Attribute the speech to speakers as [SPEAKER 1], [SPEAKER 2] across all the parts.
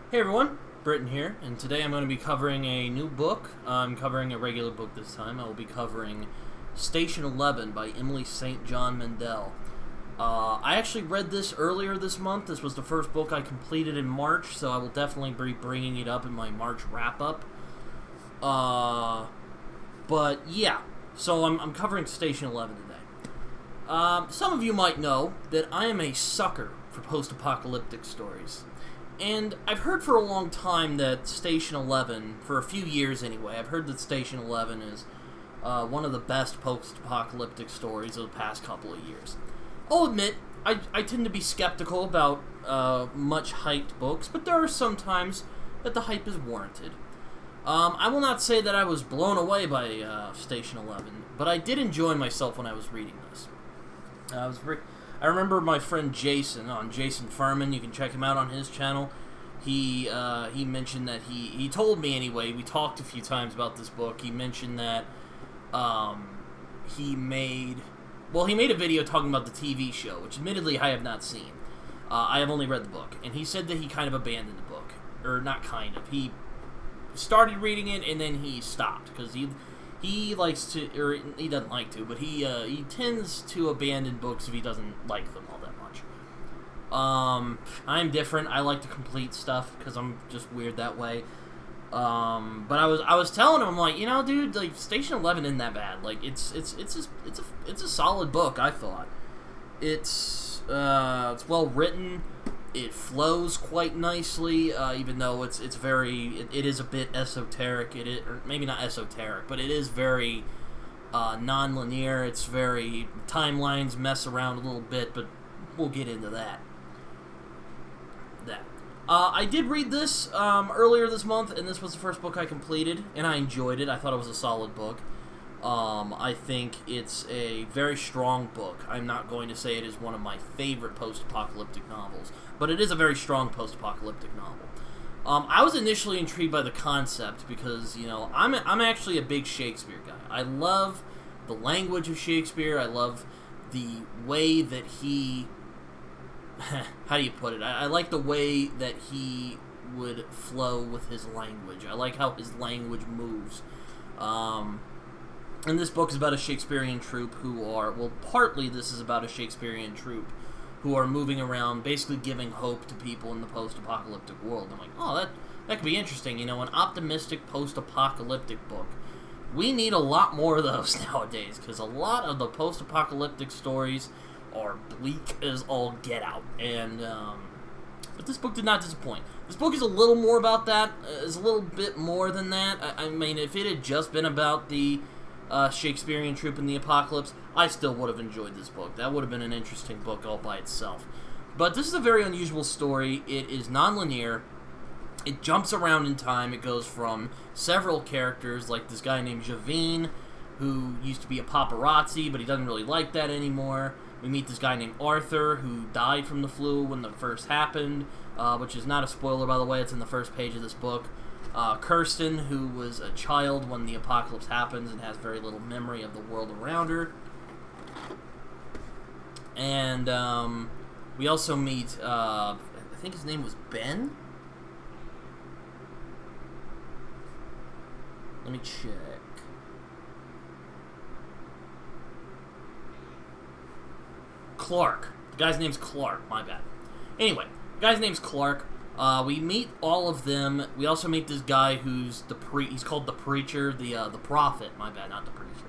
[SPEAKER 1] Hey everyone, Britton here, and today I'm going to be covering a new book. I'm covering a regular book this time. I will be covering Station 11 by Emily St. John Mandel. I actually read this earlier this month. This was the first book I completed in March, so I will definitely be bringing it up in my March wrap-up. But yeah, so I'm covering Station 11 today. Some of you might know that I am a sucker for post-apocalyptic stories. And I've heard for a long time that Station 11, for a few years anyway, I've heard that Station 11 is one of the best post-apocalyptic stories of the past couple of years. I'll admit, I tend to be skeptical about much hyped books, but there are some times that the hype is warranted. I will not say that I was blown away by Station 11, but I did enjoy myself when I was reading this. I remember my friend Jason, on Jason Furman, you can check him out on his channel. He mentioned that he told me anyway, we talked a few times about this book, he mentioned that he made a video talking about the TV show, which admittedly I have not seen. I have only read the book, and he said that he kind of abandoned the book, or not kind of, he started reading it and then he stopped, because he likes to, or he doesn't like to, but he tends to abandon books if he doesn't like them all that much. I'm different. I like to complete stuff because I'm just weird that way. But I was telling him, I'm like, you know, dude, like Station 11 isn't that bad. Like it's a solid book. I thought it's well written. It flows quite nicely, even though it is a bit esoteric. Or maybe not esoteric, but it is very non-linear. It's very, timelines mess around a little bit, but we'll get into that. I did read this earlier this month, and this was the first book I completed, and I enjoyed it. I thought it was a solid book. I think it's a very strong book. I'm not going to say it is one of my favorite post-apocalyptic novels, but it is a very strong post-apocalyptic novel. I was initially intrigued by the concept because, you know, I'm actually a big Shakespeare guy. I love the language of Shakespeare. I love the way that he... how do you put it? I like the way that he would flow with his language. I like how his language moves. And this book is about a Shakespearean troupe who are, well, partly this is about a Shakespearean troupe who are moving around, basically giving hope to people in the post-apocalyptic world. I'm like, oh, that could be interesting, you know, an optimistic post-apocalyptic book. We need a lot more of those nowadays, because a lot of the post-apocalyptic stories are bleak as all get out, and, but this book did not disappoint. This book is a little more about that, is a little bit more than that. I mean, if it had just been about the Shakespearean troupe in the apocalypse, I still would have enjoyed this book. That would have been an interesting book all by itself. But this is a very unusual story. It is non-linear. It jumps around in time. It goes from several characters, like this guy named Javine, who used to be a paparazzi, but he doesn't really like that anymore. We meet this guy named Arthur, who died from the flu when the first happened, which is not a spoiler, by the way. It's in the first page of this book. Kirsten, who was a child when the apocalypse happens and has very little memory of the world around her. And we also meet, I think his name was Ben? Let me check. Clark. The guy's name's Clark, my bad. Anyway, the guy's name's Clark. We meet all of them. We also meet this guy who's he's called the preacher, the prophet, my bad, not the preacher.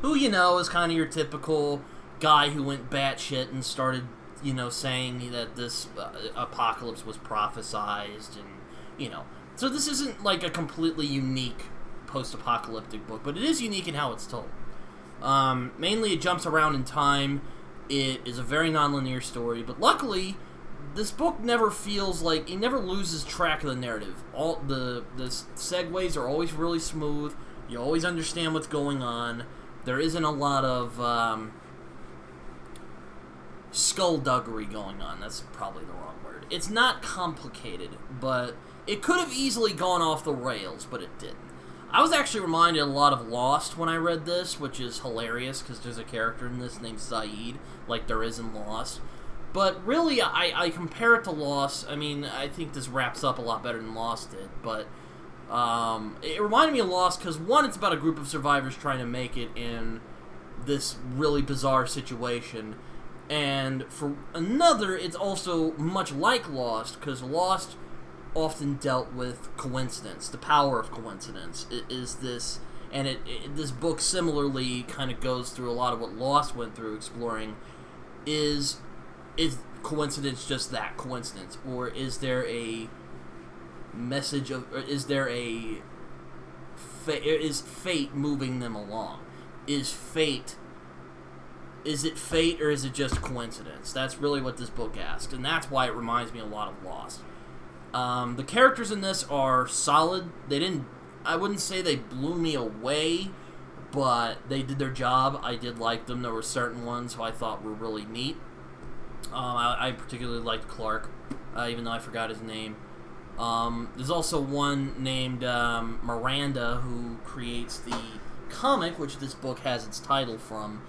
[SPEAKER 1] Who, you know, is kind of your typical guy who went batshit and started, you know, saying that this apocalypse was prophesized, and, you know. So this isn't like a completely unique post-apocalyptic book, but it is unique in how it's told. Mainly it jumps around in time. It is a very non-linear story, but luckily, this book never feels like, it never loses track of the narrative. All the segues are always really smooth. You always understand what's going on. There isn't a lot of skullduggery going on. That's probably the wrong word. It's not complicated, but it could have easily gone off the rails, but it didn't. I was actually reminded a lot of Lost when I read this, which is hilarious because there's a character in this named Saeed, like there is in Lost. But really, I compare it to Lost. I mean, I think this wraps up a lot better than Lost did, but it reminded me of Lost because, one, it's about a group of survivors trying to make it in this really bizarre situation, and for another, it's also much like Lost, because Lost often dealt with coincidence, the power of coincidence. Is this, and this book similarly kind of goes through a lot of what Lost went through, exploring, is coincidence just that, coincidence, or is there a message of, or is there a, is fate moving them along? Is it fate or is it just coincidence? That's really what this book asks, and that's why it reminds me a lot of Lost. The characters in this are solid. I wouldn't say they blew me away, but they did their job. I did like them. There were certain ones who I thought were really neat. I particularly liked Clark, even though I forgot his name. There's also one named Miranda, who creates the comic, which this book has its title from.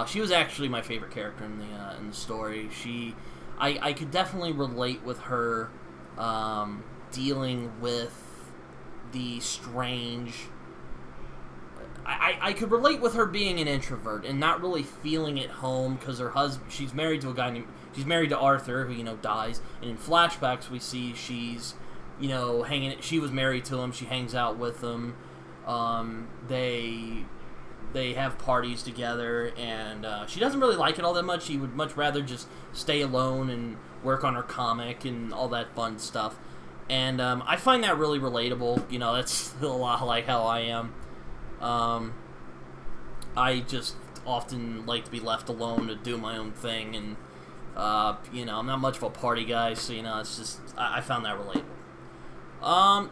[SPEAKER 1] She was actually my favorite character in the story. I could definitely relate with her dealing with the strange. I could relate with her being an introvert and not really feeling at home because her husband. She's married to a guy she's married to Arthur, who dies, and in flashbacks we see she's hanging. She was married to him. She hangs out with him. They have parties together, and she doesn't really like it all that much. She would much rather just stay alone and work on her comic and all that fun stuff. And I find that really relatable. That's a lot like how I am. I just often like to be left alone to do my own thing, and I'm not much of a party guy, so it's just I found that relatable.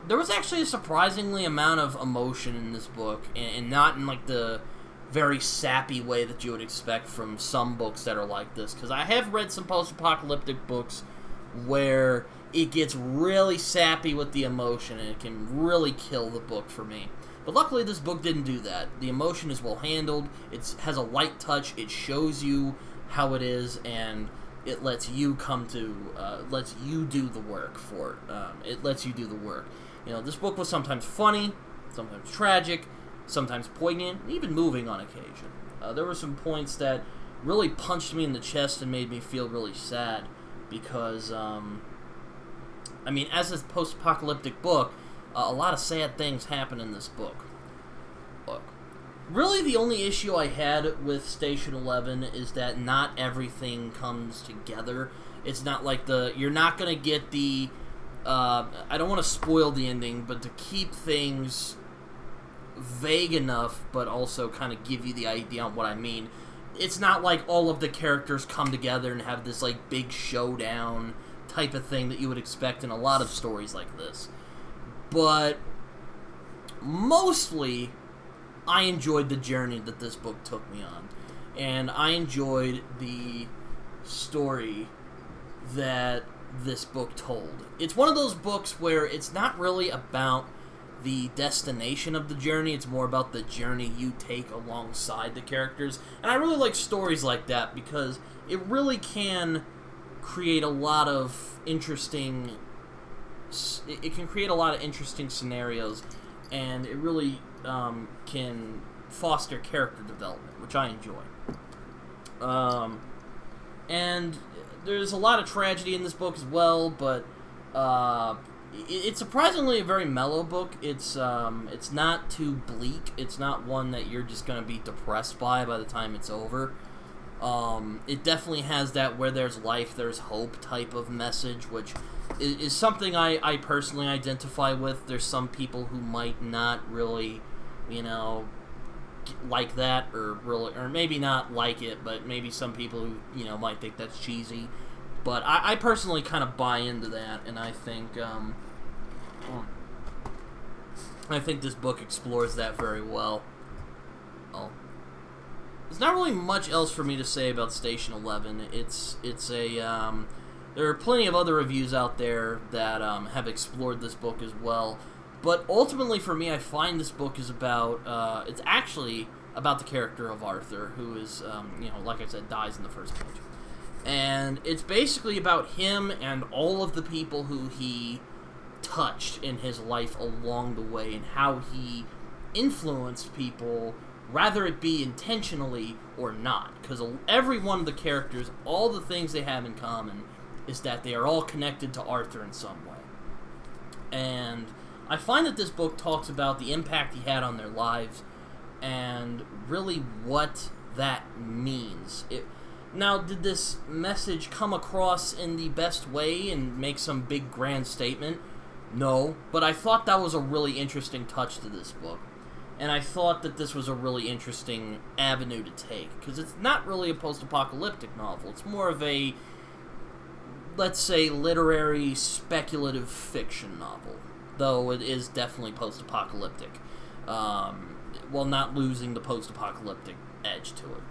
[SPEAKER 1] There was actually a surprisingly amount of emotion in this book, and not in like the very sappy way that you would expect from some books that are like this, because I have read some post-apocalyptic books where it gets really sappy with the emotion, and it can really kill the book for me. But luckily, this book didn't do that. The emotion is well handled. It has a light touch. It shows you how it is, and it lets you lets you do the work for it. It lets you do the work. This book was sometimes funny, sometimes tragic, sometimes poignant, and even moving on occasion. There were some points that really punched me in the chest and made me feel really sad, because, as a post-apocalyptic book, a lot of sad things happen in this book. Look, really the only issue I had with Station 11 is that not everything comes together. It's not like you're not going to get the, I don't want to spoil the ending, but to keep things vague enough, but also kind of give you the idea on what I mean. It's not like all of the characters come together and have this like big showdown type of thing that you would expect in a lot of stories like this. But mostly, I enjoyed the journey that this book took me on. And I enjoyed the story that this book told. It's one of those books where it's not really about the destination of the journey, it's more about the journey you take alongside the characters. And I really like stories like that because it really can create a lot of interesting... It can create a lot of interesting scenarios, and it really can foster character development, which I enjoy. And there's a lot of tragedy in this book as well, but it's surprisingly a very mellow book. It's not too bleak. It's not one that you're just going to be depressed by the time it's over. It definitely has that where there's life, there's hope type of message, which is something I personally identify with. There's some people who might not really, like that, or maybe not like it, but maybe some people who, might think that's cheesy. But I personally kind of buy into that, and I think this book explores that very well. There's not really much else for me to say about Station 11. There are plenty of other reviews out there that have explored this book as well. But ultimately, for me, I find this book is about, it's actually about the character of Arthur, who is, like I said, dies in the first page. And it's basically about him and all of the people who he touched in his life along the way, and how he influenced people, rather it be intentionally or not. Because every one of the characters, all the things they have in common is that they are all connected to Arthur in some way. And I find that this book talks about the impact he had on their lives and really what that means. Now, did this message come across in the best way and make some big grand statement? No, but I thought that was a really interesting touch to this book. And I thought that this was a really interesting avenue to take, because it's not really a post-apocalyptic novel. It's more of a, let's say, literary speculative fiction novel, though it is definitely post-apocalyptic, while not losing the post-apocalyptic edge to it.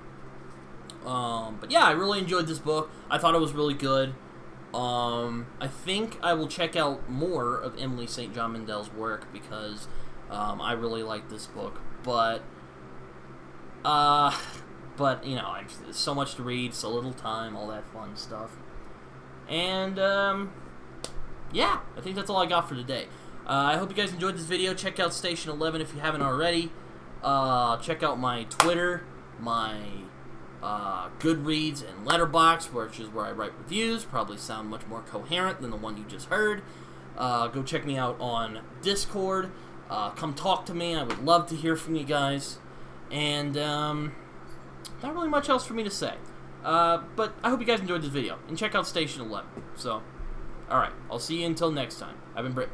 [SPEAKER 1] But yeah, I really enjoyed this book. I thought it was really good. I think I will check out more of Emily St. John Mandel's work, because I really like this book. But you know, there's so much to read, so little time, all that fun stuff. And yeah, I think that's all I got for today. I hope you guys enjoyed this video. Check out Station 11 if you haven't already. Check out my Twitter, my Goodreads and Letterboxd, which is where I write reviews. Probably sound much more coherent than the one you just heard. Go check me out on Discord. Come talk to me. I would love to hear from you guys. And not really much else for me to say. But I hope you guys enjoyed this video. And check out Station 11. So, alright. I'll see you until next time. I've been Britt.